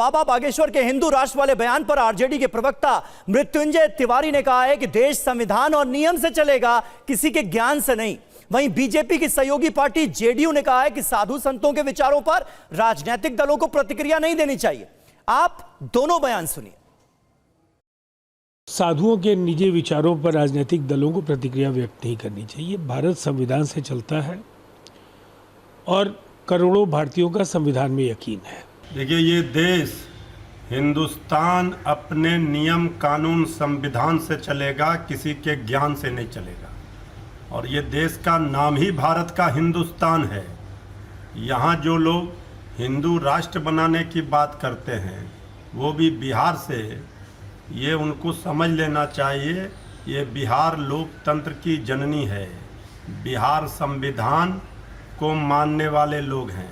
बाबा बागेश्वर के हिंदू राष्ट्र वाले बयान पर आरजेडी के प्रवक्ता मृत्युंजय तिवारी ने कहा है कि देश संविधान और नियम से चलेगा, किसी के ज्ञान से नहीं। वहीं बीजेपी की सहयोगी पार्टी जेडीयू ने कहा है कि साधु संतों के विचारों पर राजनीतिक दलों को प्रतिक्रिया नहीं देनी चाहिए। आप दोनों बयान सुनिए। साधुओं के निजी विचारों पर राजनीतिक दलों को प्रतिक्रिया व्यक्त नहीं करनी चाहिए। भारत संविधान से चलता है और करोड़ों भारतीयों का संविधान में यकीन है। देखिए, ये देश हिंदुस्तान अपने नियम कानून संविधान से चलेगा, किसी के ज्ञान से नहीं चलेगा। और ये देश का नाम ही भारत का हिंदुस्तान है। यहाँ जो लोग हिंदू राष्ट्र बनाने की बात करते हैं, वो भी बिहार से, ये उनको समझ लेना चाहिए, ये बिहार लोकतंत्र की जननी है। बिहार संविधान को मानने वाले लोग हैं।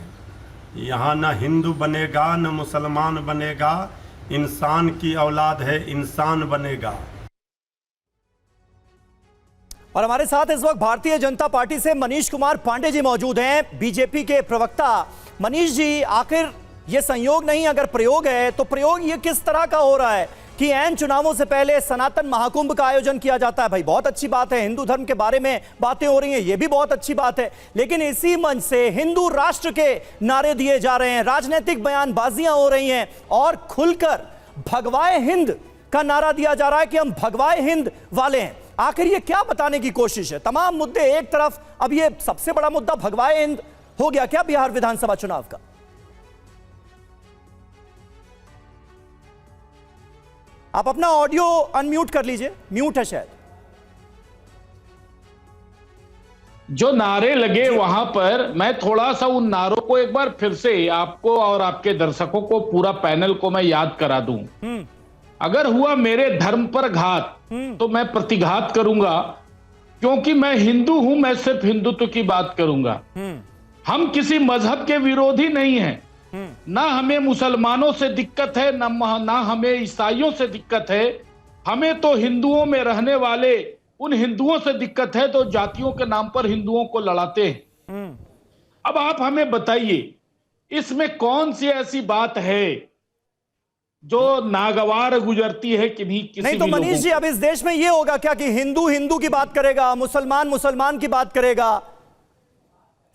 यहाँ न हिंदू बनेगा न मुसलमान बनेगा, इंसान की औलाद है, इंसान बनेगा। और हमारे साथ इस वक्त भारतीय जनता पार्टी से मनीष कुमार पांडे जी मौजूद हैं, बीजेपी के प्रवक्ता। मनीष जी, आखिर ये संयोग नहीं, अगर प्रयोग है तो प्रयोग ये किस तरह का हो रहा है कि ऐन चुनावों से पहले सनातन महाकुंभ का आयोजन किया जाता है? भाई बहुत अच्छी बात है, हिंदू धर्म के बारे में बातें हो रही हैं, ये भी बहुत अच्छी बात है, लेकिन इसी मंच से हिंदू राष्ट्र के नारे दिए जा रहे हैं, राजनीतिक बयानबाजियां हो रही हैं और खुलकर भगवाए हिंद का नारा दिया जा रहा है कि हम भगवाए हिंद वाले हैं। आखिर ये क्या बताने की कोशिश है? तमाम मुद्दे एक तरफ, अब ये सबसे बड़ा मुद्दा भगवाए हिंद हो गया क्या बिहार विधानसभा चुनाव का? आप अपना ऑडियो अनम्यूट कर लीजिए, म्यूट है शायद। जो नारे लगे वहां पर, मैं थोड़ा सा उन नारों को एक बार फिर से आपको और आपके दर्शकों को, पूरा पैनल को मैं याद करा दूं। अगर हुआ मेरे धर्म पर घात तो मैं प्रतिघात करूंगा, क्योंकि मैं हिंदू हूं, मैं सिर्फ हिंदुत्व की बात करूंगा। हम किसी मजहब के विरोधी नहीं हैं, ना हमें मुसलमानों से दिक्कत है, ना हमें ईसाइयों से दिक्कत है। हमें तो हिंदुओं में रहने वाले उन हिंदुओं से दिक्कत है तो जातियों के नाम पर हिंदुओं को लड़ाते हैं। अब आप हमें बताइए, इसमें कौन सी ऐसी बात है जो नागवार गुजरती है किन्हीं किसी नहीं? तो मनीष जी, अब इस देश में ये होगा क्या कि हिंदू हिंदू की बात करेगा, मुसलमान मुसलमान की बात करेगा?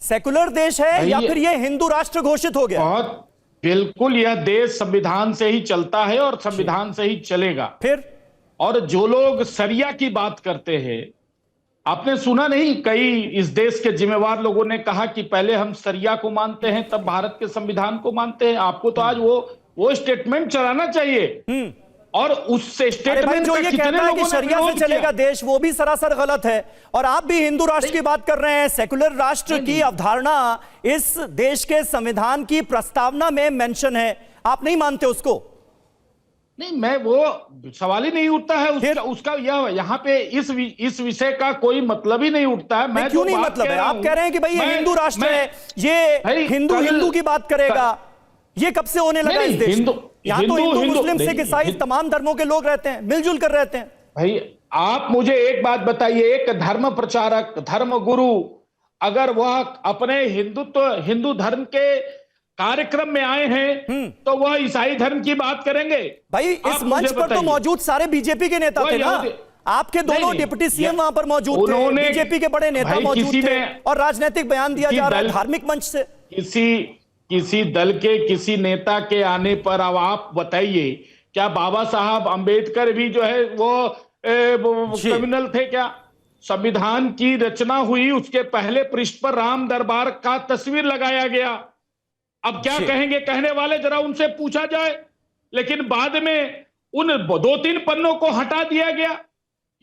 सेकुलर देश है या फिर ये हिंदू राष्ट्र घोषित हो गया? बहुत बिल्कुल, यह देश संविधान से ही चलता है और संविधान से ही चलेगा। फिर और जो लोग सरिया की बात करते हैं, आपने सुना नहीं, कई इस देश के जिम्मेवार लोगों ने कहा कि पहले हम सरिया को मानते हैं तब भारत के संविधान को मानते हैं। आपको तो आज वो स्टेटमेंट चलाना चाहिए। और उस स्टेटमेंट जो ये कहता है कि शरिया से चलेगा देश, वो भी सरासर गलत है। और आप भी हिंदू राष्ट्र की बात कर रहे हैं। सेकुलर राष्ट्र की अवधारणा इस देश के संविधान की प्रस्तावना में मेंशन है, आप नहीं मानते उसको? नहीं, मैं वो सवाल ही नहीं उठता है उसका यहाँ पे इस विषय का कोई मतलब ही नहीं उठता है। मैं क्यों नहीं मतलब है? आप कह रहे हैं कि भाई ये हिंदू राष्ट्र है, ये हिंदू हिंदू की बात करेगा। ये कब से होने लगा इस देश में? यहाँ तो हिंदू मुस्लिम सिख ईसाई तमाम धर्मों के लोग रहते हैं, मिलजुल कर रहते हैं। भाई आप मुझे एक बात बताइए, एक धर्म प्रचारक, धर्म गुरु, अगर वह अपने हिंदू धर्म के कार्यक्रम में आए हैं तो वह ईसाई धर्म की बात करेंगे? भाई इस मंच पर तो मौजूद सारे बीजेपी के नेता थे ना, आपके दोनों डिप्टी सीएम वहां पर मौजूद थे, बीजेपी के बड़े नेता मौजूद थे और राजनीतिक बयान दिया जा रहा है धार्मिक मंच से। किसी दल के किसी नेता के आने पर अब आप बताइए, क्या बाबा साहब अंबेडकर भी जो है वो क्रिमिनल थे क्या? संविधान की रचना हुई, उसके पहले पृष्ठ पर राम दरबार का तस्वीर लगाया गया। अब क्या कहेंगे कहने वाले, जरा उनसे पूछा जाए। लेकिन बाद में उन 2-3 पन्नों को हटा दिया गया।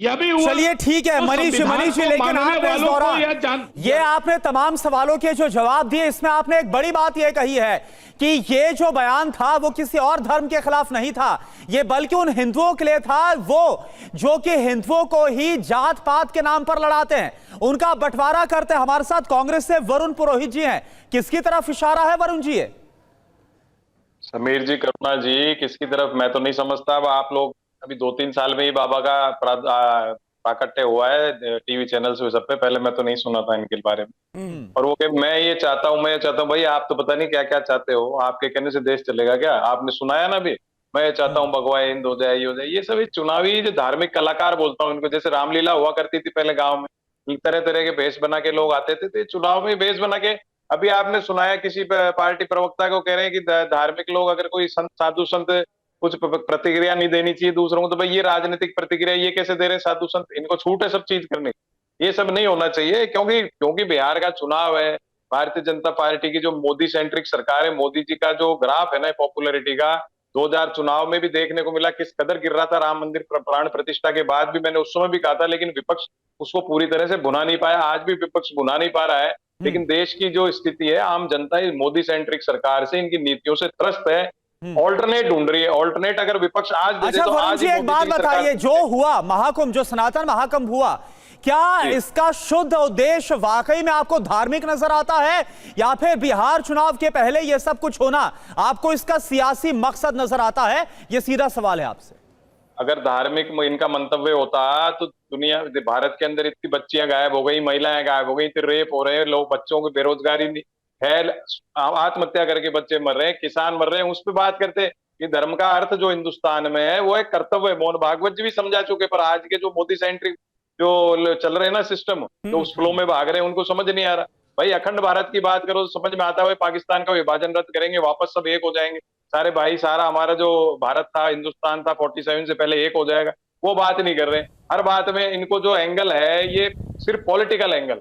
यह भी हुआ। चलिए ठीक है मनीष जी, लेकिन आपने इस दौरान ये आपने तमाम सवालों के जो जवाब दिए, इसमें आपने एक बड़ी बात ये कही है कि ये जो बयान था वो किसी और धर्म के खिलाफ नहीं था, ये बल्कि उन हिंदुओं के लिए था, वो जो कि हिंदुओं को ही जात पात के नाम पर लड़ाते हैं, उनका बंटवारा करते हैं। हमारे साथ कांग्रेस से वरुण पुरोहित जी हैं, किसकी तरफ इशारा है वरुण जी? समीर जी, करुणा जी, किसकी तरफ मैं तो नहीं समझता। अब आप लोग अभी 2-3 साल में ही बाबा का प्राकट्य हुआ है टीवी चैनल से सब पे। पहले मैं तो नहीं सुना था इनके बारे में। और वो कि मैं ये चाहता हूँ भाई, आप तो पता नहीं क्या क्या चाहते हो, आपके कहने से देश चलेगा क्या? आपने सुनाया ना भी, मैं ये चाहता हूँ भगवा हिंद हो जाए, ये हो जाए। ये सब चुनावी जो धार्मिक कलाकार बोलता हूँ इनको, जैसे रामलीला हुआ करती थी पहले गाँव में, तरह तरह के भेष बना के लोग आते थे, तो चुनाव में भेष बना के। अभी आपने सुनाया किसी पार्टी प्रवक्ता को कह रहे हैं कि धार्मिक लोग अगर कोई संत साधु संत कुछ प्रतिक्रिया नहीं देनी चाहिए दूसरों को, तो भाई ये राजनीतिक प्रतिक्रिया ये कैसे दे रहे हैं साधु संत? इनको छूट है सब चीज करने की। ये सब नहीं होना चाहिए, क्योंकि बिहार का चुनाव है। भारतीय जनता पार्टी की जो मोदी सेंट्रिक सरकार है, मोदी जी का जो ग्राफ है ना पॉपुलैरिटी का, 2000 चुनाव में भी देखने को मिला किस कदर गिर रहा था। राम मंदिर प्राण प्रतिष्ठा के बाद भी मैंने उस समय भी कहा था, लेकिन विपक्ष उसको पूरी तरह से भुना नहीं पाया। आज भी विपक्ष भुना नहीं पा रहा है। लेकिन देश की जो स्थिति है, आम जनता इस मोदी सेंट्रिक सरकार से, इनकी नीतियों से त्रस्त है। ऑल्टरनेट ढूंढ रही है। ऑल्टरनेट अगर विपक्ष आज दे दे अच्छा तो वरुण आज जी ही एक बात मोदी जी बताइए, सरकार। जो हुआ महाकुंभ, जो सनातन महाकुंभ हुआ, क्या इसका शुद्ध उद्देश्य वाकई में आपको धार्मिक नजर आता है, या फिर बिहार चुनाव के पहले यह सब कुछ होना आपको इसका सियासी मकसद नजर आता है? यह सीधा सवाल है आपसे। अगर धार्मिक इनका मंतव्य होता तो दुनिया, भारत के अंदर इतनी बच्चियां गायब हो गई, महिलाएं गायब हो गई, इतने रेप हो रहे हैं, लोग बच्चों की बेरोजगारी है, आत्महत्या करके बच्चे मर रहे हैं, किसान मर रहे हैं, उस पर बात करते। कि धर्म का अर्थ जो हिंदुस्तान में है वो एक कर्तव्य है। मोहन भागवत जी भी समझा चुके, पर आज के जो मोदी सेंट्रिक जो चल रहे हैं ना सिस्टम, तो उस फ्लो में भाग रहे हैं, उनको समझ नहीं आ रहा। भाई अखंड भारत की बात करो तो समझ में आता है, पाकिस्तान का विभाजन रद्द करेंगे, वापस सब एक हो जाएंगे सारे भाई, सारा हमारा जो भारत था, हिंदुस्तान था 47 से पहले, एक हो जाएगा। वो बात नहीं कर रहे। हर बात में इनको जो एंगल है ये सिर्फ पॉलिटिकल एंगल,